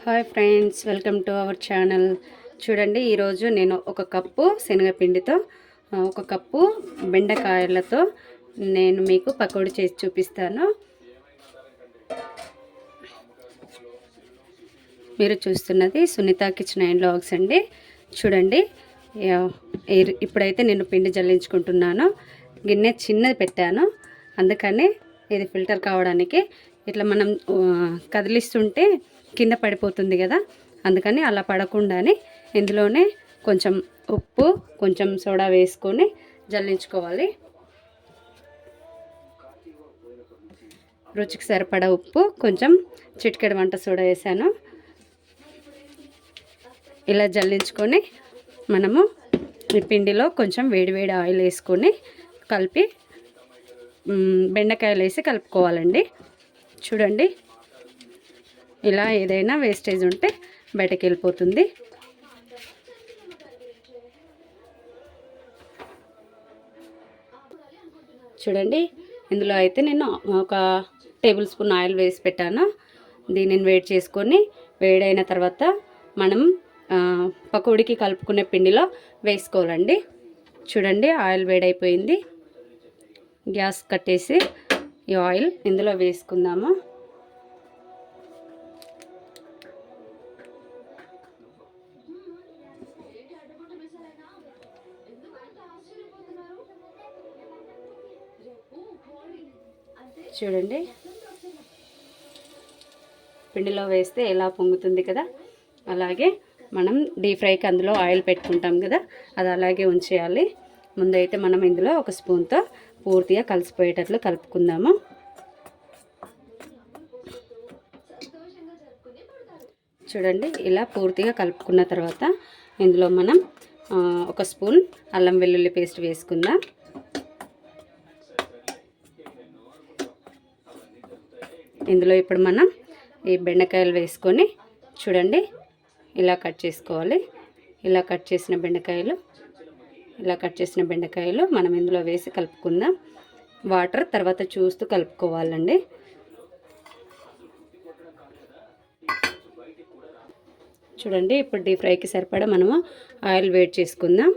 Hi friends, welcome to our channel. చూడండి, ఈరోజు నేను ఒక కప్పు శనగపిండితో ఒక కప్పు బెండకాయలతో నేను మీకు పకోడీ చేసి చూపిస్తాను. మీరు చూస్తున్నది సునీత కిచెన్ అండ్ వ్లాగ్స్ అండి. చూడండి, ఇప్పుడైతే నేను పిండి జల్లించుకుంటున్నాను. గిన్నె చిన్నది పెట్టాను, అందుకని ఇది ఫిల్టర్ కావడానికి ఇట్లా మనం కదిలిస్తుంటే కింద పడిపోతుంది కదా, అందుకని అలా పడకుండానే ఇందులోనే కొంచెం ఉప్పు, కొంచెం సోడా వేసుకొని జల్లించుకోవాలి. రుచికి సరిపడా ఉప్పు, కొంచెం చిటికెడు వంట సోడా వేసాను. ఇలా జల్లించుకొని మనము ఈ పిండిలో కొంచెం వేడివేడి ఆయిల్ వేసుకొని కలిపి బెండకాయలు వేసి కలుపుకోవాలండి. చూడండి, ఇలా ఏదైనా వేస్టేజ్ ఉంటే బయటకు వెళ్ళిపోతుంది. చూడండి, ఇందులో అయితే నేను ఒక టేబుల్ స్పూన్ ఆయిల్ వేసి పెట్టాను. దీనిని వేడి చేసుకొని వేడైన తర్వాత మనం పకోడీకి కలుపుకునే పిండిలో వేసుకోవాలండి. చూడండి, ఆయిల్ వేడైపోయింది. గ్యాస్ కట్టేసి ఈ ఆయిల్ ఇందులో వేసుకుందాము. చూడండి, పిండిలో వేస్తే ఎలా పొంగుతుంది కదా, అలాగే మనం డీప్ ఫ్రైకి అందులో ఆయిల్ పెట్టుకుంటాం కదా, అది అలాగే ఉంచేయాలి. ముందైతే మనం ఇందులో ఒక స్పూన్తో పూర్తిగా కలిసిపోయేటట్లు కలుపుకుందాము. చూడండి, ఇలా పూర్తిగా కలుపుకున్న తర్వాత ఇందులో మనం ఒక స్పూన్ అల్లం వెల్లుల్లి పేస్ట్ వేసుకుందాం. ఇందులో ఇప్పుడు మనం ఈ బెండకాయలు వేసుకొని చూడండి ఇలా కట్ చేసుకోవాలి. ఇలా కట్ చేసిన బెండకాయలు మనం ఇందులో వేసి కలుపుకుందాం. వాటర్ తర్వాత చూస్తూ కలుపుకోవాలండి. చూడండి, ఇప్పుడు డీప్ ఫ్రైకి సరిపడా మనము ఆయిల్ వేడి చేసుకుందాం.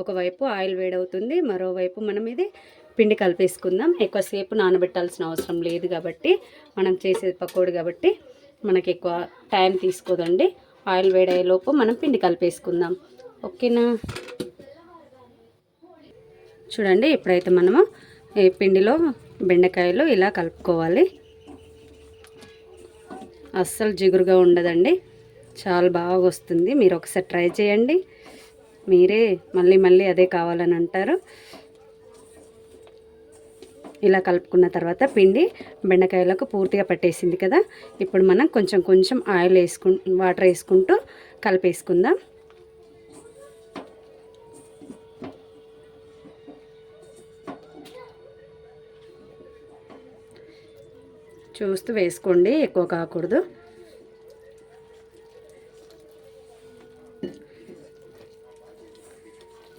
ఒకవైపు ఆయిల్ వేడవుతుంది, మరోవైపు మనం ఇది పిండి కలిపేసుకుందాం. ఎక్కువసేపు నానబెట్టాల్సిన అవసరం లేదు కాబట్టి, మనం చేసేది పకోడీ కాబట్టి మనకి ఎక్కువ టైం తీసుకోదండి. ఆయిల్ వేడయ్యేలోపు మనం పిండి కలిపేసుకుందాం. ఓకేనా? చూడండి, ఇప్పుడైతే మనము ఈ పిండిలో బెండకాయలు ఇలా కలుపుకోవాలి. అస్సలు జిగురుగా ఉండదండి, చాలా బాగా వస్తుంది. మీరు ఒకసారి ట్రై చేయండి, మీరే మళ్ళీ మళ్ళీ అదే కావాలని అంటారు. ఇలా కలుపుకున్న తర్వాత పిండి బెండకాయలకు పూర్తిగా పట్టేసింది కదా, ఇప్పుడు మనం కొంచెం కొంచెం ఆయిల్ వాటర్ వేసుకుంటూ కలిపేసుకుందాం. చూస్తూ వేసుకోండి, ఎక్కువ కాకూడదు.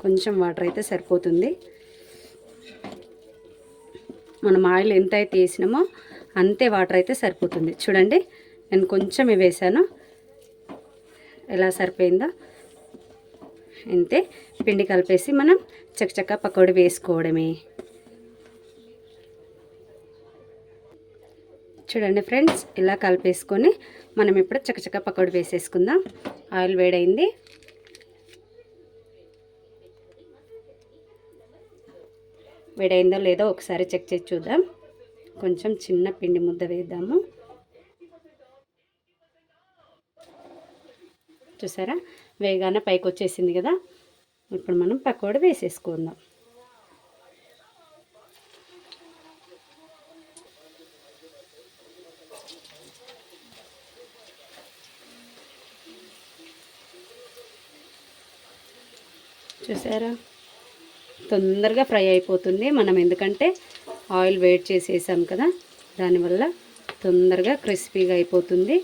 కొంచెం వాటర్ అయితే సరిపోతుంది. మనం ఆయిల్ ఎంత అయితే వేసినామో అంతే వాటర్ అయితే సరిపోతుంది. చూడండి, నేను కొంచెం వేసాను, ఎలా సరిపోయిందో అంతే. పిండి కలిపేసి మనం చకచకా పకోడీ వేసుకోవడమే. చూడండి ఫ్రెండ్స్, ఇలా కలిపేసుకొని మనం ఇప్పుడు చకచకా పకోడీ వేసేసుకుందాం. ఆయిల్ వేడైంది. వేడైందో లేదో ఒకసారి చెక్ చేసి చూద్దాం. కొంచెం చిన్న పిండి ముద్ద వేద్దాము. చూసారా, వేగానే పైకి వచ్చేసింది కదా, ఇప్పుడు మనం పకోడీ వేసేసుకుందాం. చూసారా, తొందరగా ఫ్రై అయిపోతుంది. మనం ఎందుకంటే ఆయిల్ వేడి చేసేసాం కదా, దానివల్ల తొందరగా క్రిస్పీగా అయిపోతుంది.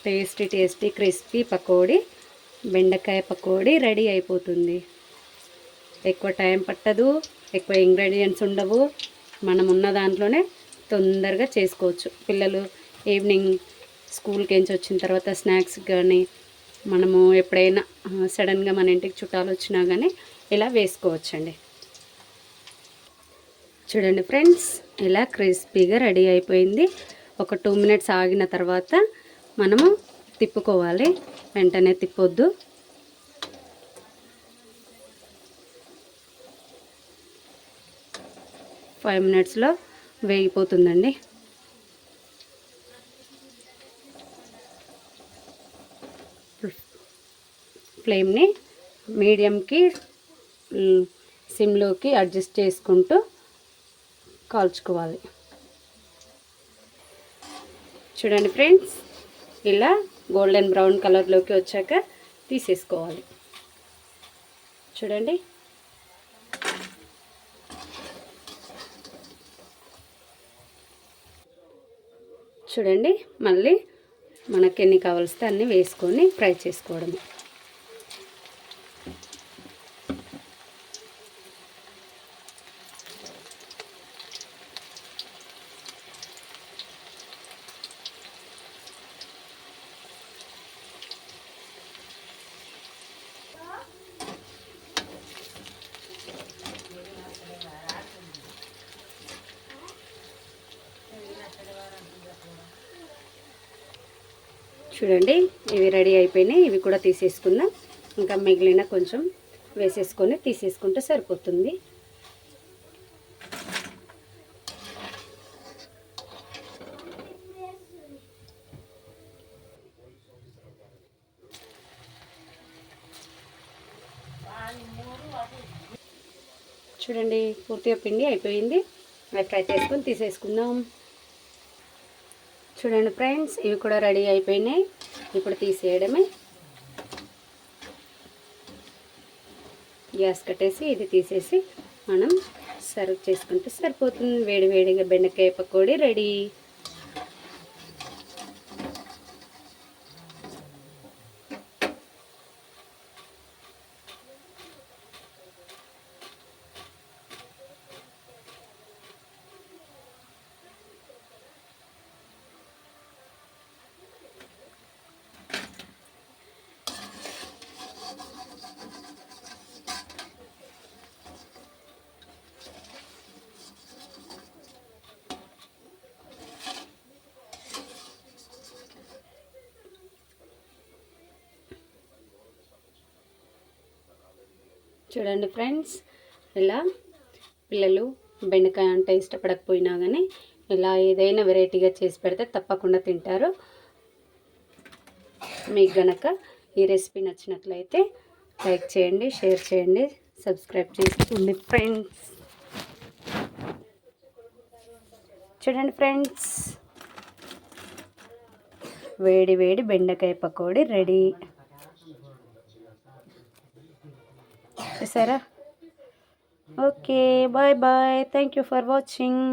టేస్టీ క్రిస్పీ పకోడీ, బెండకాయ పకోడీ రెడీ అయిపోతుంది. ఎక్కువ టైం పట్టదు, ఎక్కువ ఇంగ్రీడియంట్స్ ఉండవు. మనం ఉన్న దాంట్లోనే తొందరగా చేసుకోవచ్చు. పిల్లలు ఈవినింగ్ స్కూల్కి నుంచి వచ్చిన తర్వాత స్నాక్స్ కానీ మనము ఎప్పుడైనా సడన్గా మన ఇంటికి చుట్టాలు వచ్చినా కానీ ఇలా వేసుకోవచ్చండి. చూడండి ఫ్రెండ్స్, ఇలా క్రిస్పీగా రెడీ అయిపోయింది. ఒక 2 మినిట్స్ ఆగిన తర్వాత మనము తిప్పుకోవాలి, వెంటనే తిప్పొద్దు. ఫైవ్ మినిట్స్లో వేగిపోతుందండి. ఫ్లేమ్ని మీడియంకి సిమ్లోకి అడ్జస్ట్ చేసుకుంటూ కాల్చుకోవాలి. చూడండి ఫ్రెండ్స్, ఇలా గోల్డెన్ బ్రౌన్ కలర్లోకి వచ్చాక తీసేసుకోవాలి. చూడండి, చూడండి మళ్ళీ మనకి ఎన్ని కావలిస్తే అన్నీ వేసుకొని ఫ్రై చేసుకోవడమే. చూడండి, ఇవి రెడీ అయిపోయినాయి. ఇవి కూడా తీసేసుకుందాం. ఇంకా మిగిలిన కొంచెం వేసేసుకొని తీసేసుకుంటే సరిపోతుంది. చూడండి, పూర్తిగా పిండి అయిపోయింది. అవి ఫ్రై చేసుకొని తీసేసుకుందాం. చూడండి ఫ్రెండ్స్, ఇవి కూడా రెడీ అయిపోయినాయి. ఇప్పుడు తీసేయడమే. గ్యాస్ కట్టేసి ఇది తీసేసి మనం సర్వ్ చేసుకుంటే సరిపోతుంది. వేడి వేడిగా బెండకాయ పకోడీ రెడీ. చూడండి ఫ్రెండ్స్, ఇలా పిల్లలు బెండకాయ అంటే ఇష్టపడకపోయినా కానీ ఇలా ఏదైనా వెరైటీగా చేసి పెడితే తప్పకుండా తింటారు. మీకు గనక ఈ రెసిపీ నచ్చినట్లయితే లైక్ చేయండి, షేర్ చేయండి, సబ్స్క్రైబ్ చేసుకోండి ఫ్రెండ్స్. చూడండి ఫ్రెండ్స్, వేడి వేడి బెండకాయ పకోడీ రెడీ. చూసారా? Okay, bye bye. Thank you for watching.